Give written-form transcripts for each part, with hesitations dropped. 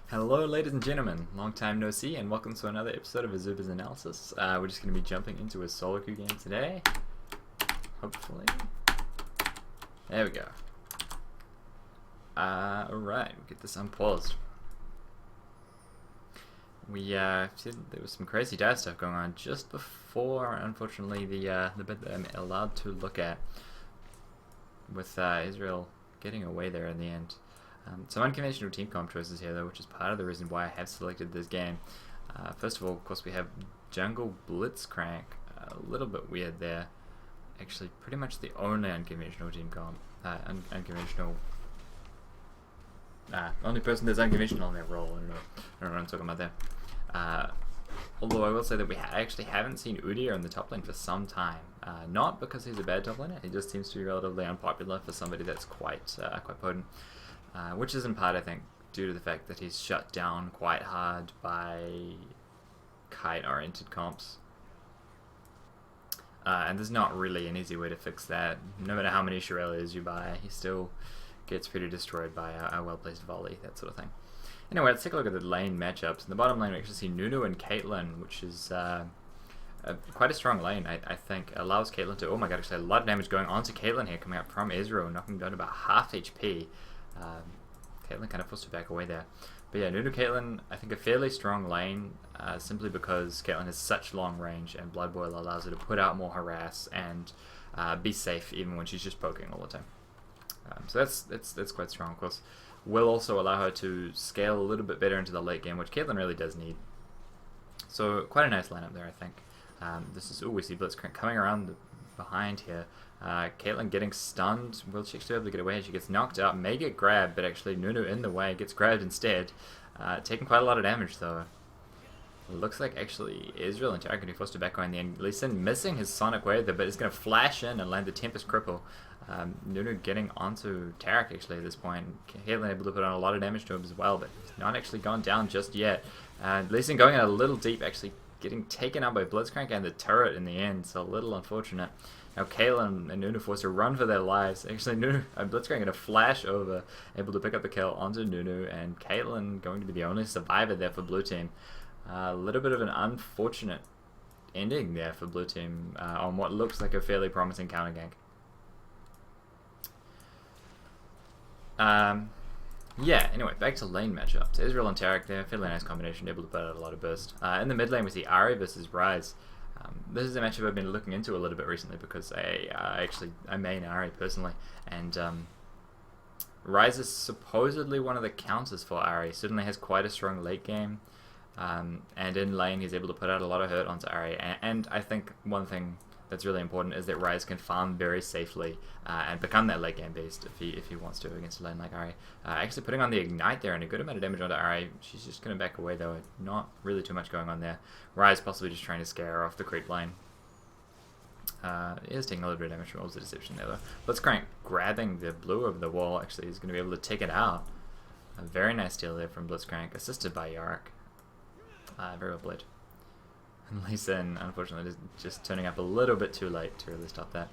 Hello ladies and gentlemen, long time no see and welcome to another episode of Azuba's Analysis. We're just going to be jumping into a solo queue game today, hopefully. There we go. Alright, we'll get this unpaused. We said there was some crazy dive stuff going on just before, unfortunately, the bit that I'm allowed to look at, with Israel getting away there in the end. Some unconventional team comp choices here, though, which is part of the reason why I have selected this game. First of all, of course, we have Jungle Blitz Crank. A little bit weird there. Actually, pretty much the only unconventional team comp. Only person that's unconventional in their role. I don't know what I'm talking about there. Although I will say that we actually haven't seen Udyr in the top lane for some time. Not because he's a bad top laner, he just seems to be relatively unpopular for somebody that's quite potent. Which is in part, I think, due to the fact that he's shut down quite hard by kite-oriented comps. And there's not really an easy way to fix that. No matter how many Shirelles you buy, he still gets pretty destroyed by a well-placed volley, that sort of thing. Anyway, let's take a look at the lane matchups. In the bottom lane, we actually see Nunu and Caitlyn, which is quite a strong lane, I think. Allows Caitlyn to... Oh my god, actually a lot of damage going on to Caitlyn here, coming up from Israel, knocking down about half HP. Caitlyn kind of forced to back away there. But yeah, Nunu Caitlyn, I think a fairly strong lane, simply because Caitlyn has such long range and Blood Boil allows her to put out more harass and be safe even when she's just poking all the time. So that's quite strong, of course. Will also allow her to scale a little bit better into the late game, which Caitlyn really does need. So quite a nice lineup there, I think. This is, we see Blitzcrank coming around behind here. Caitlyn getting stunned. Will she actually be able to get away? She gets knocked out, may get grabbed, but actually Nunu in the way, gets grabbed instead. Taking quite a lot of damage though. It looks like actually Israel and Tarek going to be forced to back away in the end. Lee Sin missing his Sonic Wave there, but it's going to flash in and land the Tempest Cripple. Nunu getting onto Tarek actually at this point. Caitlyn able to put on a lot of damage to him as well, but he's not actually gone down just yet. Lee Sin going in a little deep, actually getting taken out by Blitzcrank and the turret in the end, so a little unfortunate. Now Caitlyn and Nunu forced to run for their lives. Actually, Nunu and Blitzcrank going to flash over, able to pick up the kill onto Nunu, and Caitlyn going to be the only survivor there for Blue Team. A little bit of an unfortunate ending there for Blue Team on what looks like a fairly promising counter gank. Yeah, anyway, back to lane matchups. Israel and Tarek there, fairly nice combination, able to put out a lot of burst. In the mid lane we see Ahri versus Ryze. This is a matchup I've been looking into a little bit recently because I main Ahri personally, and Ryze is supposedly one of the counters for Ahri. Certainly has quite a strong late game, and in lane he's able to put out a lot of hurt onto Ahri. And I think one thing that's really important is that Ryze can farm very safely and become that late game beast if he wants to against a lane like Ahri. Actually putting on the Ignite there and a good amount of damage onto Ahri. She's just going to back away though, not really too much going on there. Ryze possibly just trying to scare her off the creep lane. He is taking a little bit of damage from Wolves of Deception there though. Blitzcrank grabbing the blue of the wall, actually is going to be able to take it out. A very nice steal there from Blitzcrank, assisted by Yorick. Very well played. And Lee Sin, unfortunately, is just turning up a little bit too late to really stop that.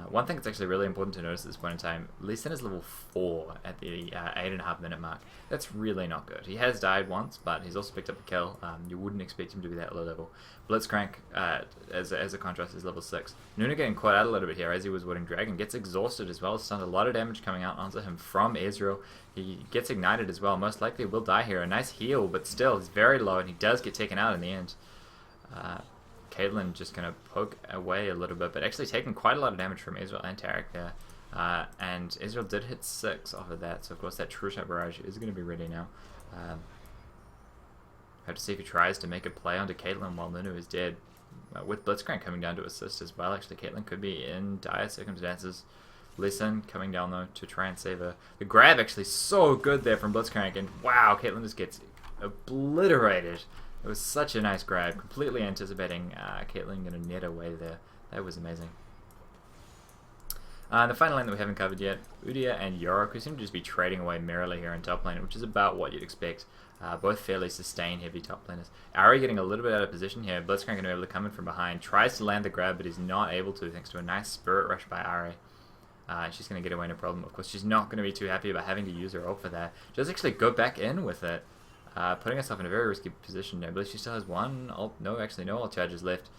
One thing that's actually really important to notice at this point in time, Lee Sin is level 4 at the 8.5 minute mark. That's really not good. He has died once, but he's also picked up a kill. You wouldn't expect him to be that low level. Blitzcrank, as a contrast, is level 6. Nunu getting caught out a little bit here as he was Wooden Dragon, gets exhausted as well, stunned, a lot of damage coming out onto him from Israel. He gets ignited as well, most likely will die here. A nice heal, but still, he's very low and he does get taken out in the end. Caitlyn just going to poke away a little bit, but actually taking quite a lot of damage from Israel and Tarek there. And Israel did hit 6 off of that, so of course that True Shot Barrage is going to be ready now. Have to see if he tries to make a play onto Caitlyn while Nunu is dead. With Blitzcrank coming down to assist as well, actually Caitlyn could be in dire circumstances. Lee Sin coming down though to try and save her. The grab actually so good there from Blitzcrank, and wow, Caitlyn just gets obliterated. It was such a nice grab, completely anticipating Caitlyn going to net away there. That was amazing. The final lane that we haven't covered yet, Udyr and Yorick, who seem to just be trading away merrily here in top lane, which is about what you'd expect. Both fairly sustained heavy top laners. Ahri getting a little bit out of position here. Blitzcrank going to be able to come in from behind, tries to land the grab, but is not able to thanks to a nice Spirit Rush by Ahri. She's going to get away no problem. Of course, she's not going to be too happy about having to use her ult for that. She does actually go back in with it. putting herself in a very risky position. I believe she still has one ult. No, actually no ult charges left.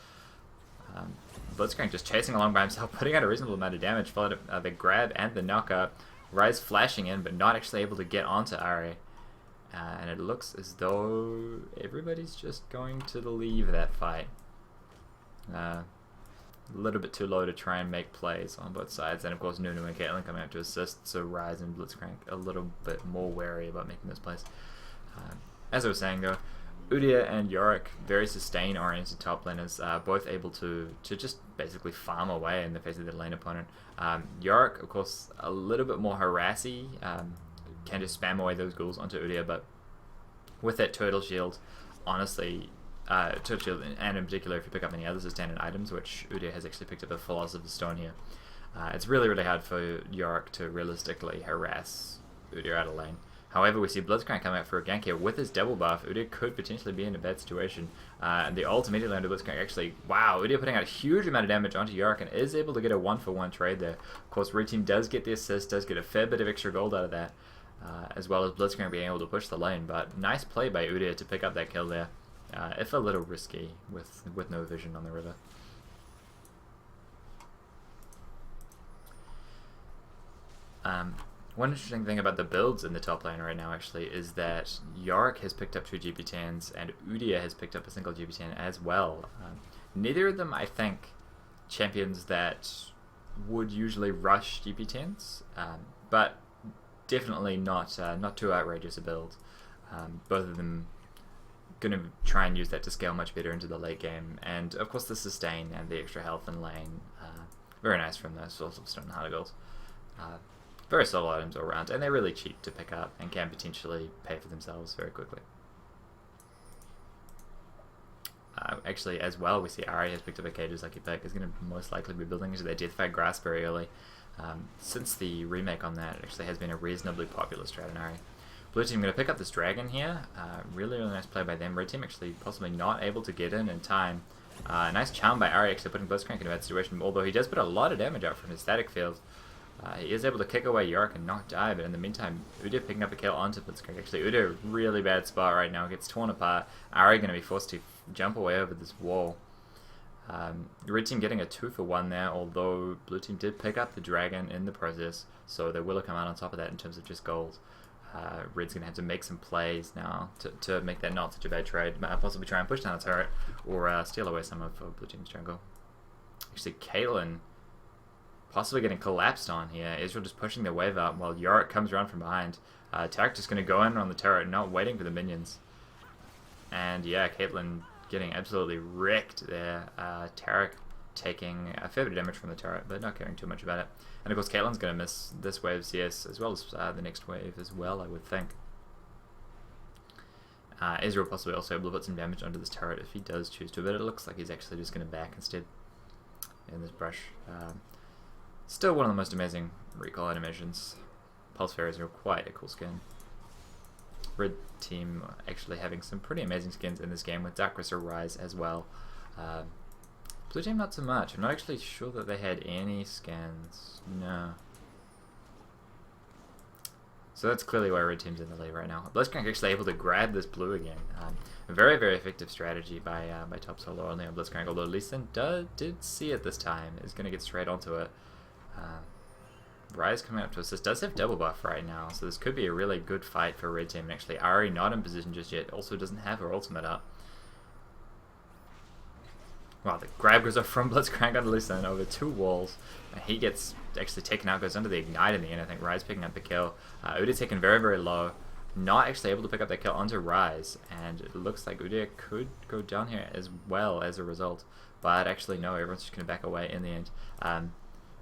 Blitzcrank just chasing along by himself, putting out a reasonable amount of damage, followed the grab and the knockup. Ryze flashing in, but not actually able to get onto Ari. And it looks as though everybody's just going to leave that fight. A little bit too low to try and make plays on both sides. And of course Nunu and Caitlyn coming out to assist, so Ryze and Blitzcrank a little bit more wary about making those plays. As I was saying though, Udyr and Yorick, very sustain-oriented top laners, both able to just basically farm away in the face of their lane opponent. Yorick, of course, a little bit more harassy, can just spam away those ghouls onto Udyr, but with that turtle shield, honestly, turtle shield, and in particular if you pick up any other sustained items, which Udyr has actually picked up a Philosopher's Stone here, it's really, really hard for Yorick to realistically harass Udyr out of lane. However, we see Blitzcrank come out for a gank here with his double buff. Udyr could potentially be in a bad situation. And the ult immediately onto Blitzcrank actually, wow, Udyr putting out a huge amount of damage onto Yorick and is able to get a 1-for-1 trade there. Of course, Red Team does get the assist, does get a fair bit of extra gold out of that, as well as Blitzcrank being able to push the lane. But nice play by Udyr to pick up that kill there, if a little risky with no vision on the river. One interesting thing about the builds in the top lane right now actually is that Yorick has picked up 2 GP10s and Udyr has picked up a single GP10 as well. Neither of them, I think, champions that would usually rush GP10s, but definitely not too outrageous a build. Both of them going to try and use that to scale much better into the late game, and of course the sustain and the extra health in lane, very nice from those sorts of stone harder goals. Very solid items all around, and they're really cheap to pick up and can potentially pay for themselves very quickly. Actually, as well, we see Ari has picked up a Cage's Lucky Pick, is going to most likely be building into their Deathfire Grass very early. Since the remake on that, it actually has been a reasonably popular strat in Ari. Blue Team going to pick up this Dragon here. Really, really nice play by them. Red Team actually possibly not able to get in time. Nice charm by Ari, actually putting Blitzcrank in a bad situation, although he does put a lot of damage out from his static field. He is able to kick away Yorick and not die, but in the meantime, Udyr picking up a kill onto Blitzcrank. Actually, Udyr, really bad spot right now, gets torn apart. Ari going to be forced to jump away over this wall. Red Team getting a 2-for-1 there, although Blue Team did pick up the Dragon in the process, so they will come out on top of that in terms of just gold. Red's going to have to make some plays now to make that not such a bad trade. Possibly try and push down a turret, or steal away some of Blue Team's jungle. Actually, Caitlyn possibly getting collapsed on here. Israel just pushing the wave up while Yorick comes around from behind. Tarek just going to go in on the turret, not waiting for the minions. And yeah, Caitlyn getting absolutely wrecked there. Tarek taking a fair bit of damage from the turret, but not caring too much about it. And of course, Caitlyn's going to miss this wave's CS as well as the next wave as well, I would think. Israel possibly also able to put some damage onto this turret if he does choose to, but it looks like he's actually just going to back instead in this brush. Still one of the most amazing recoil animations. Pulse Fairies are quite a cool skin. Red Team actually having some pretty amazing skins in this game with Dark Crystal Rise as well. Blue Team not so much. I'm not actually sure that they had any skins. No. So that's clearly why Red Team's in the lead right now. Blitzcrank actually able to grab this blue again. A very, very effective strategy by top solo only on Blitzcrank, although Lee Sin did see it this time. Is going to get straight onto it. Rise coming up to assist, does have double buff right now, so this could be a really good fight for Red Team. And actually, Ari not in position just yet, also doesn't have her ultimate up. Wow, the grab goes up from Blitzcrank onto Lee Sin over 2 walls. He gets actually taken out, goes under the ignite in the end. I think Rise picking up the kill. Udyr taken very, very low. Not actually able to pick up that kill onto Rise, and it looks like Udyr could go down here as well as a result. But actually, no, everyone's just going to back away in the end.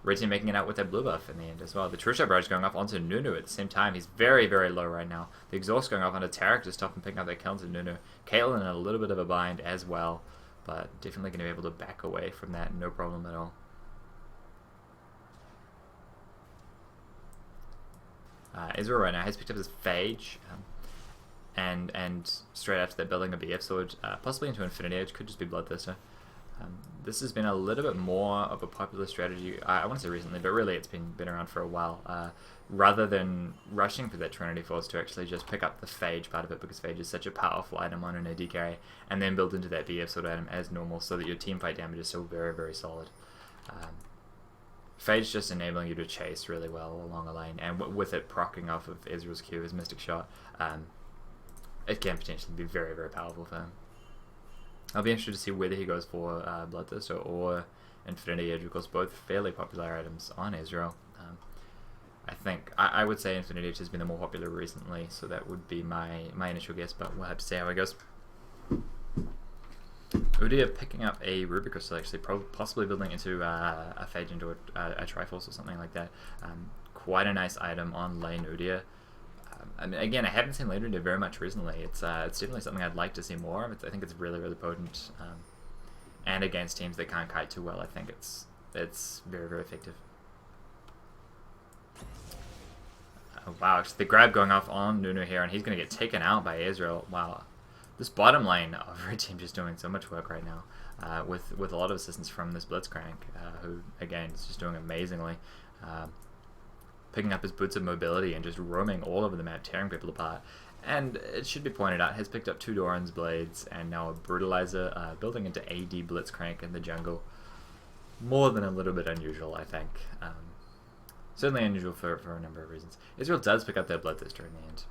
Red Team making it out with that blue buff in the end as well. The True Shot Barrage going off onto Nunu at the same time. He's very, very low right now. The Exhaust going off onto Tarek to stop him picking up that kill onto Nunu. Caitlyn in a little bit of a bind as well, but definitely going to be able to back away from that, no problem at all. Israel right now has picked up his Phage, and straight after that building a BF Sword, possibly into Infinity Edge, could just be Bloodthirster. This has been a little bit more of a popular strategy, I want to say recently, but really it's been around for a while. Rather than rushing for that Trinity Force, to actually just pick up the Phage part of it, because Phage is such a powerful item on an AD carry, and then build into that BF sort of item as normal, so that your team fight damage is still very, very solid. Phage just enabling you to chase really well along a lane, and with it proccing off of Ezreal's Q, his Mystic Shot, it can potentially be very, very powerful for him. I'll be interested to see whether he goes for Bloodthirster or Infinity Edge, because both fairly popular items on Ezreal. I think I would say Infinity Edge has been the more popular recently, so that would be my initial guess, but we'll have to see how it goes. Udyr picking up a Ruby Crystal, actually, possibly building into a Phage into a Triforce or something like that. Quite a nice item on lane Udyr. I mean, again, I haven't seen lane Udyr very much recently. It's definitely something I'd like to see more of. I think it's really, really potent, and against teams that can't kite too well, I think it's very, very effective. Wow, the grab going off on Nunu here, and he's going to get taken out by Ezreal. Wow. This bottom lane of Red Team just doing so much work right now, with a lot of assistance from this Blitzcrank, who, again, is just doing amazingly. Picking up his boots of mobility and just roaming all over the map, tearing people apart. And it should be pointed out, has picked up 2 Doran's Blades, and now a Brutalizer, building into AD Blitzcrank in the jungle. More than a little bit unusual, I think. Certainly unusual for a number of reasons. Ezreal does pick up their Bloodthirster in the end.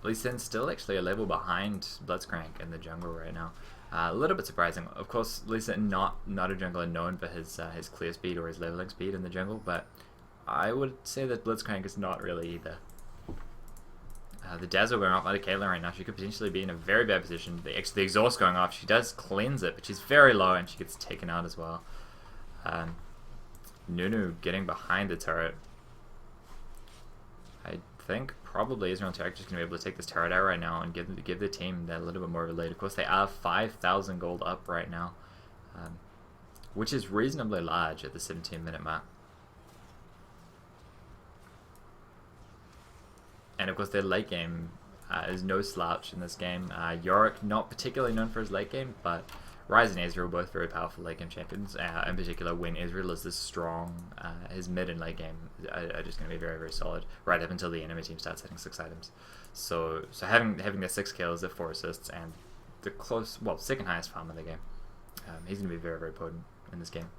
Lee Sin's still actually a level behind Blitzcrank in the jungle right now. A little bit surprising. Of course, Lee Sin not a jungler known for his clear speed or his leveling speed in the jungle, but I would say that Blitzcrank is not really either. The Dazzle going off out of Caitlyn right now. She could potentially be in a very bad position. The exhaust going off. She does cleanse it, but she's very low and she gets taken out as well. Nunu getting behind the turret. I think probably Ezreal and Tarik just going to be able to take this turret out right now and give the team that little bit more of a lead. Of course, they are 5,000 gold up right now, which is reasonably large at the 17-minute mark. And of course, their late game is no slouch in this game. Yorick, not particularly known for his late game, but Ryze and Ezreal, both very powerful late game champions. In particular, when Ezreal is this strong, his mid and late game are just going to be very, very solid, right up until the enemy team starts hitting 6 items. So having the 6 kills, the 4 assists, and the second highest farm in the game, he's going to be very, very potent in this game.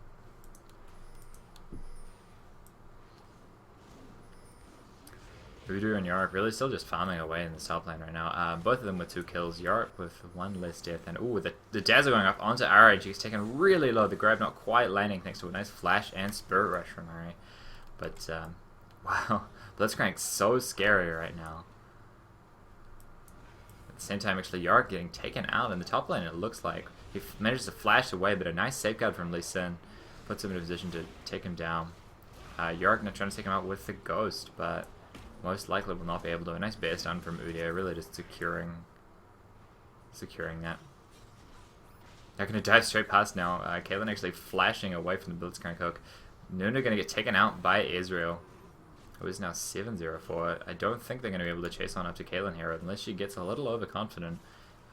Udyr and Yorick really still just farming away in the top lane right now. Both of them with 2 kills. Yorick with 1 less death. And ooh, the Dazzle going up onto Ari. She's taken really low. The grab not quite landing thanks to a nice flash and Spirit Rush from Ari. But, wow. Blitzcrank's so scary right now. At the same time, actually, Yorick getting taken out in the top lane, it looks like. He manages to flash away, but a nice safeguard from Lee Sin puts him in a position to take him down. Yorick now trying to take him out with the Ghost, but most likely will not be able to. A nice bear stun from Udyr, really just securing that. They're going to dive straight past now. Caitlyn actually flashing away from the Blitzcrank hook. Nunu going to get taken out by Ezreal, who is now 7-0 for it. I don't think they're going to be able to chase on up to Caitlyn here unless she gets a little overconfident.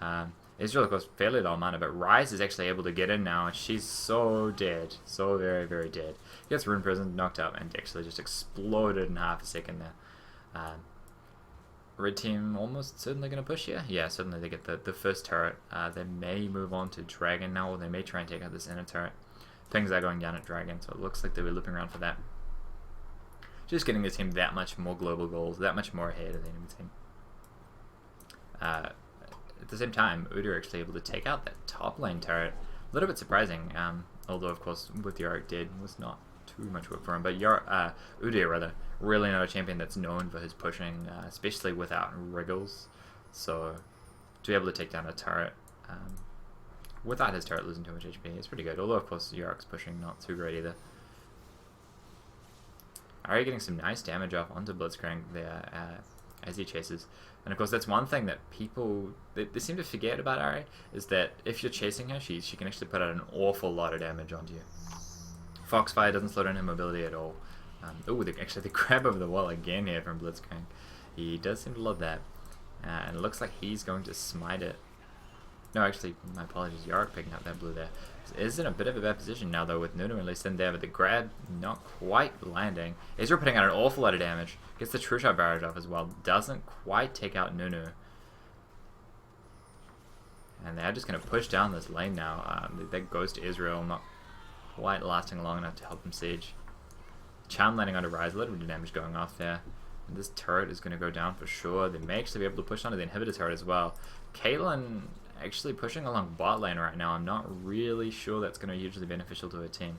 Ezreal, of course, fairly low mana, but Ryze is actually able to get in now, and she's so dead. So very, very dead. Gets Rune Prison knocked out and actually just exploded in half a second there. Red team almost certainly going to push here. Yeah, certainly they get the first turret. They may move on to Dragon now, or they may try and take out this inner turret. Things are going down at Dragon, so it looks like they'll be looping around for that. Just getting the team that much more global goals, that much more ahead of the enemy team. At the same time, Udyr actually able to take out that top lane turret. A little bit surprising, although of course with Yorick dead was not too much work for him. But Udyr rather, really not a champion that's known for his pushing, especially without wriggles. So to be able to take down a turret without his turret losing too much HP is pretty good. Although of course Yorick's pushing not too great either. Ari getting some nice damage off onto Blitzcrank there as he chases. And of course that's one thing that people they seem to forget about Ari, is that if you're chasing her, she can actually put out an awful lot of damage onto you. Foxfire doesn't slow down her mobility at all. Actually the grab over the wall again here from Blitzcrank. He does seem to love that. And it looks like he's going to smite it. No, actually, my apologies. Yorick picking up that blue there. Is in a bit of a bad position now, though, with Nunu at least in there, but the grab not quite landing. Israel putting out an awful lot of damage. Gets the True Shot barrage off as well. Doesn't quite take out Nunu. And they're just going to push down this lane now. That goes to Israel, not quite lasting long enough to help them siege. Charm landing onto Rise, a little bit of damage going off there. And this turret is going to go down for sure. They may actually be able to push onto the inhibitor turret as well. Caitlyn actually pushing along bot lane right now. I'm not really sure that's going to be hugely beneficial to her team.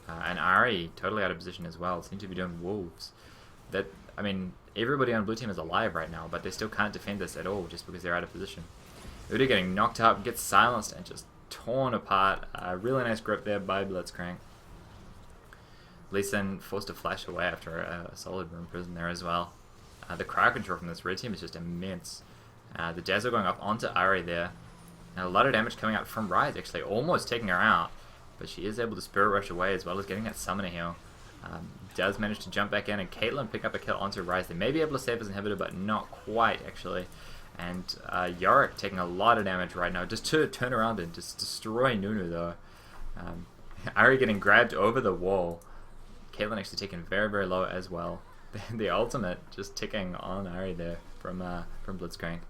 And Ari totally out of position as well. Seems to be doing wolves. I mean, everybody on blue team is alive right now, but they still can't defend this at all just because they're out of position. Uda getting knocked up, gets silenced, and just torn apart. Really nice grip there by Blitzcrank. Lee Sin forced to flash away after a solid room prison there as well. The crowd control from this red team is just immense. The Dazzle going off onto Ari there. And a lot of damage coming out from Rise, actually almost taking her out. But she is able to Spirit Rush away as well as getting that Summoner heal. Does manage to jump back in, and Caitlyn pick up a kill onto Rise. They may be able to save his inhibitor, but not quite actually. And Yorick taking a lot of damage right now, just to turn around and just destroy Nunu though. Ari getting grabbed over the wall. Caitlyn actually taken very, very low as well. The ultimate just ticking on Ari there from Blitzcrank.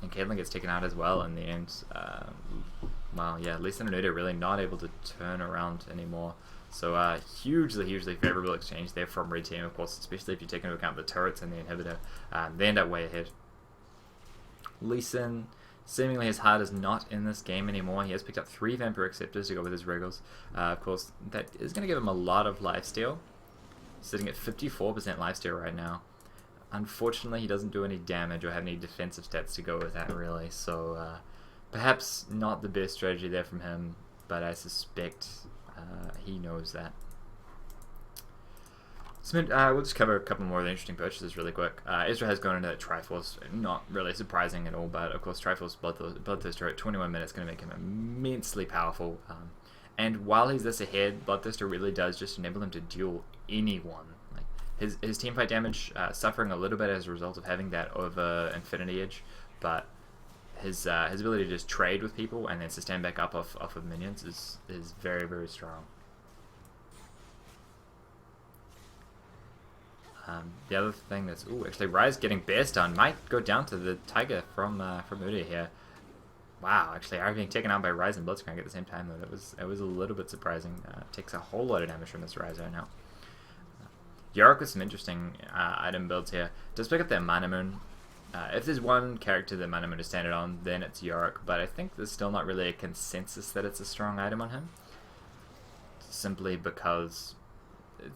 And Caitlyn gets taken out as well in the end. Wow, yeah, Lisa and Nuda really not able to turn around anymore. So hugely, hugely favorable exchange there from red team, of course, especially if you take into account the turrets and the inhibitor. They end up way ahead. Lee Sin, seemingly his heart is not in this game anymore. He has picked up 3 Vampire Acceptors to go with his Wriggles. Of course, that is going to give him a lot of lifesteal. Sitting at 54% lifesteal right now. Unfortunately, he doesn't do any damage or have any defensive stats to go with that, really. So, perhaps not the best strategy there from him, but I suspect he knows that. So, we'll just cover a couple more of the interesting purchases really quick. Ezra has gone into that Triforce, not really surprising at all, but of course Triforce Bloodthirster at 21 minutes is going to make him immensely powerful. And while he's this ahead, Bloodthirster really does just enable him to duel anyone. Like his teamfight damage suffering a little bit as a result of having that over Infinity Edge, but his ability to just trade with people and then sustain back up off of minions is very, very strong. The other thing that's actually Rise getting bear stun might go down to the Tiger from Uda here. Wow, actually Ari being taken out by Rise and Blitzcrank at the same time though. It was a little bit surprising. Takes a whole lot of damage from this Rise right now. Yorick with some interesting item builds here. Does pick up that Mana Moon. If there's one character that Mana Moon is standard on, then it's Yorick, but I think there's still not really a consensus that it's a strong item on him. Simply because it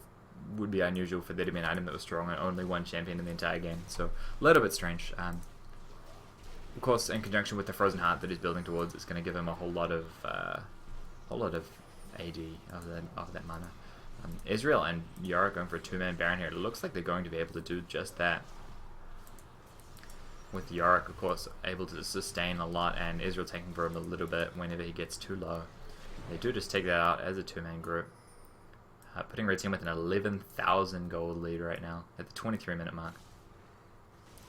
would be unusual for there to be an item that was strong on only one champion in the entire game, so a little bit strange. Of course, in conjunction with the Frozen Heart that he's building towards, it's going to give him a whole lot of AD of that mana. Israel and Yara going for a 2-man Baron here. It looks like they're going to be able to do just that. With Yorick, of course, able to sustain a lot, and Israel taking for him a little bit whenever he gets too low. They do just take that out as a 2-man group. Putting Red Team with an 11,000 gold lead right now at the 23-minute mark.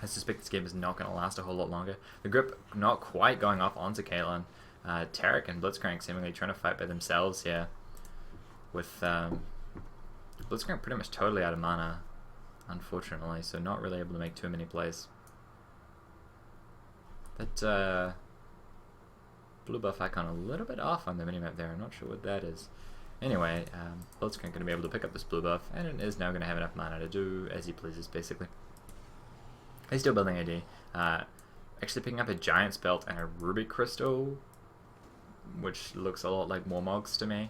I suspect this game is not going to last a whole lot longer. The grip not quite going off onto Caitlyn. Tarek and Blitzcrank seemingly trying to fight by themselves here. With Blitzcrank pretty much totally out of mana, unfortunately, so not really able to make too many plays. That blue buff icon a little bit off on the minimap there. I'm not sure what that is. Anyway, Blitzcrank going to be able to pick up this blue buff, and it is now going to have enough mana to do as he pleases, basically. He's still building AD. Actually picking up a Giant's Belt and a Ruby Crystal, which looks a lot like Mormogs to me.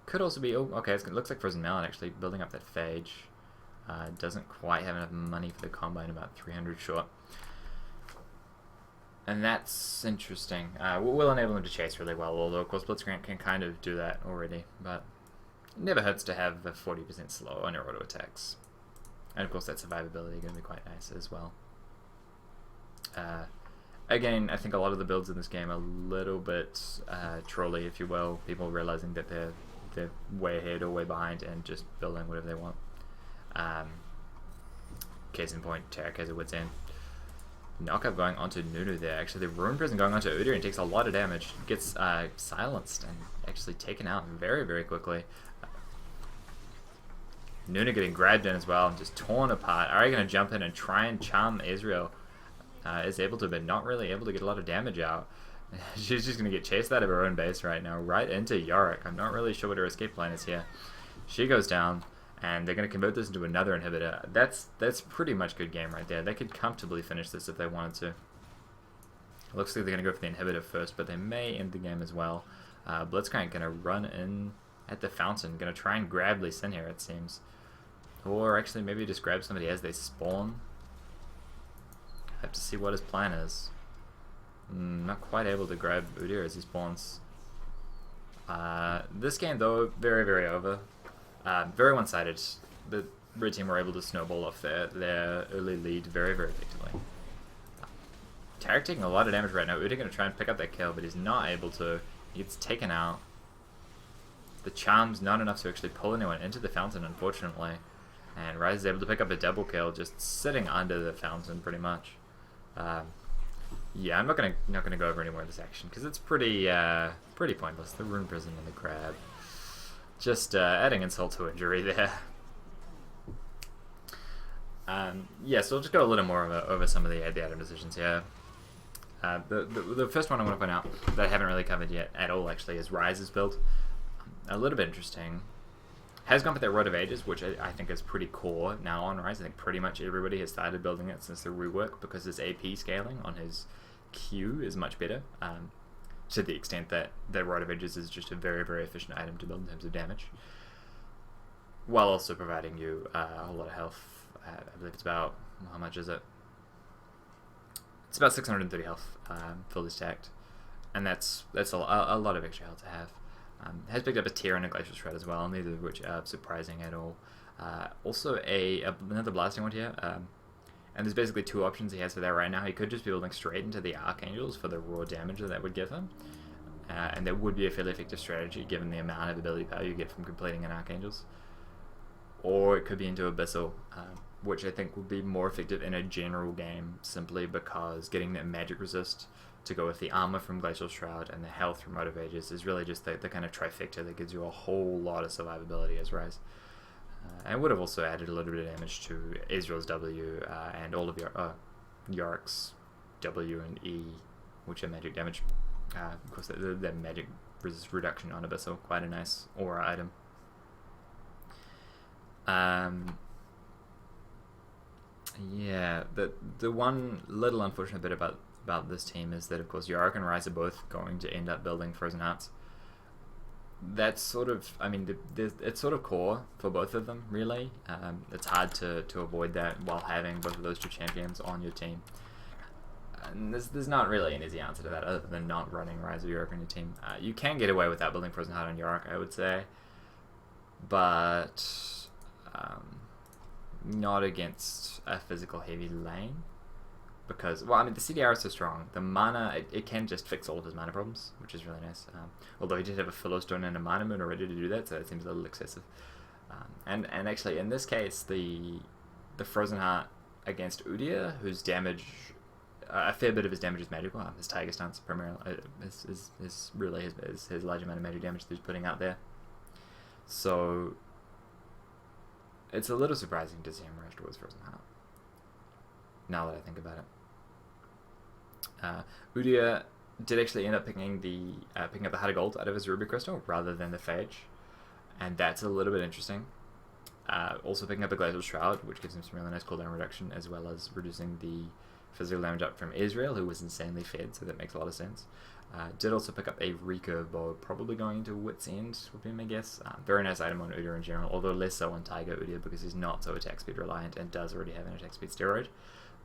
Could also be... Oh, okay, it looks like Frozen Melon, actually, building up that Phage. Doesn't quite have enough money for the Combine, about 300 short. And that's interesting. Will enable him to chase really well, although of course Blitzcrank can kind of do that already, but it never hurts to have a 40% slow on your auto attacks. And of course that survivability going to be quite nice as well. Again, I think a lot of the builds in this game are a little bit trolly, if you will. People realizing that they're way ahead or way behind and just building whatever they want. Case in point, Tarek has a Wit's End. Knockup going onto Nunu there. Actually, the Ruin Prison going onto Udyr and takes a lot of damage. Gets silenced and actually taken out very, very quickly. Nunu getting grabbed in as well and just torn apart. Ari going to jump in and try and charm Ezreal. Is able to, but not really able to get a lot of damage out. She's just going to get chased out of her own base right now, right into Yorick. I'm not really sure what her escape plan is here. She goes down, and they're going to convert this into another inhibitor. That's pretty much good game right there. They could comfortably finish this if they wanted to. Looks like they're going to go for the inhibitor first, but they may end the game as well. Blitzcrank going to run in at the fountain, going to try and grab Lee Sin here, it seems. Or actually maybe just grab somebody as they spawn. Have to see what his plan is. Not quite able to grab Udyr as he spawns. This game, though, very, very over. Very one-sided. The red team were able to snowball off their early lead very, very effectively. Tarek taking a lot of damage right now. Udyr going to try and pick up that kill, but he's not able to. He gets taken out. The charm's not enough to actually pull anyone into the fountain, unfortunately. And Ryze is able to pick up a double kill, just sitting under the fountain, pretty much. Yeah, I'm not gonna go over any more of this action because it's pretty pointless. The Rune Prison and the grab, just adding insult to injury there. Yeah, so we'll just go a little more over some of the item decisions here. The first one I want to point out that I haven't really covered yet at all actually is Ryze's build. A little bit interesting. Has gone for that Rod of Ages, which I think is pretty core now on Ryze. I think pretty much everybody has started building it since the rework because his AP scaling on his Q is much better, to the extent that the Rod of Ages is just a very, very efficient item to build in terms of damage, while also providing you a whole lot of health. I believe it's about, how much is it? It's about 630 health, fully stacked, and that's a lot of extra health to have. Has picked up a Tear and a Glacial Shred as well, neither of which are surprising at all. Also another Blasting Wand here, and there's basically two options he has for that right now. He could just be building straight into the Archangels for the raw damage that would give him, and that would be a fairly effective strategy given the amount of ability power you get from completing an Archangels. Or it could be into Abyssal, which I think would be more effective in a general game, simply because getting that magic resist to go with the armor from Glacial Shroud and the health from Rod of Ages is really just the kind of trifecta that gives you a whole lot of survivability as Ryze. And would have also added a little bit of damage to Ezreal's W and all of Yorick's W and E, which are magic damage. Of course, the magic resist reduction on Abyssal, quite a nice aura item. Yeah, the one little unfortunate bit about this team is that, of course, Yorick and Ryze are both going to end up building Frozen Hearts. That's sort of, I mean, it's sort of core for both of them, really. It's hard to avoid that while having both of those two champions on your team. And there's not really an easy answer to that other than not running Ryze or Yorick on your team. You can get away without building Frozen Heart on Yorick, I would say. But not against a physical heavy lane. Because, well, I mean, the CDR is so strong. The mana, it can just fix all of his mana problems, which is really nice. Although he did have a Philostone and a Mana Moon already to do that, so it seems a little excessive. And actually, in this case, the Frozen Heart against Udyr, whose damage, a fair bit of his damage is magical. His Tiger Stance primarily is really his large amount of magic damage that he's putting out there. So it's a little surprising to see him rush towards Frozen Heart, now that I think about it. Udyr did actually end up picking up the Heart of Gold out of his Ruby Crystal rather than the Phage, and that's a little bit interesting. Also picking up a Glacial Shroud, which gives him some really nice cooldown reduction, as well as reducing the physical damage up from Ezreal, who was insanely fed, so that makes a lot of sense. Did also pick up a recurve bow, probably going into Wit's End, would be my guess. Very nice item on Udyr in general, although less so on Tiger Udyr because he's not so attack speed reliant and does already have an attack speed steroid,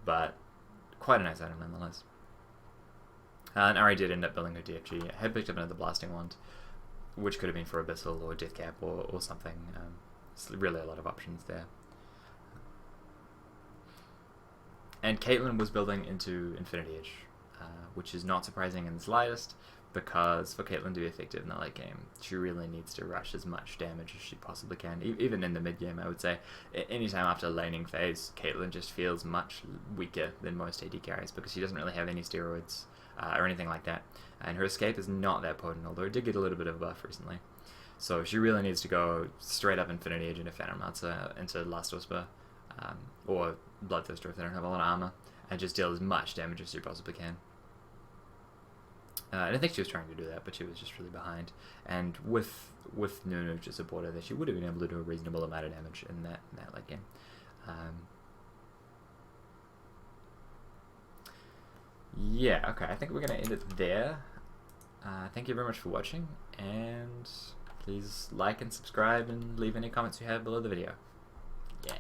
but quite a nice item nonetheless. And Ari did end up building her DFG. Had picked up another Blasting Wand, which could have been for Abyssal or Deathcap or something. It's really a lot of options there. And Caitlyn was building into Infinity Edge, which is not surprising in the slightest. because for Caitlyn to be effective in the late game, she really needs to rush as much damage as she possibly can. Even in the mid game, I would say. Anytime after laning phase, Caitlyn just feels much weaker than most AD carries because she doesn't really have any steroids or anything like that. And her escape is not that potent, although it did get a little bit of a buff recently. So she really needs to go straight up Infinity Edge into Phantom Lancer, into Last Whisper, or Bloodthirster if they don't have a lot of armor, and just deal as much damage as she possibly can. And I think she was trying to do that, but she was just really behind. And with Nunu to support her there, she would have been able to do a reasonable amount of damage in that late game. Yeah, okay, I think we're going to end it there. Thank you very much for watching, and please like and subscribe and leave any comments you have below the video. Yeah.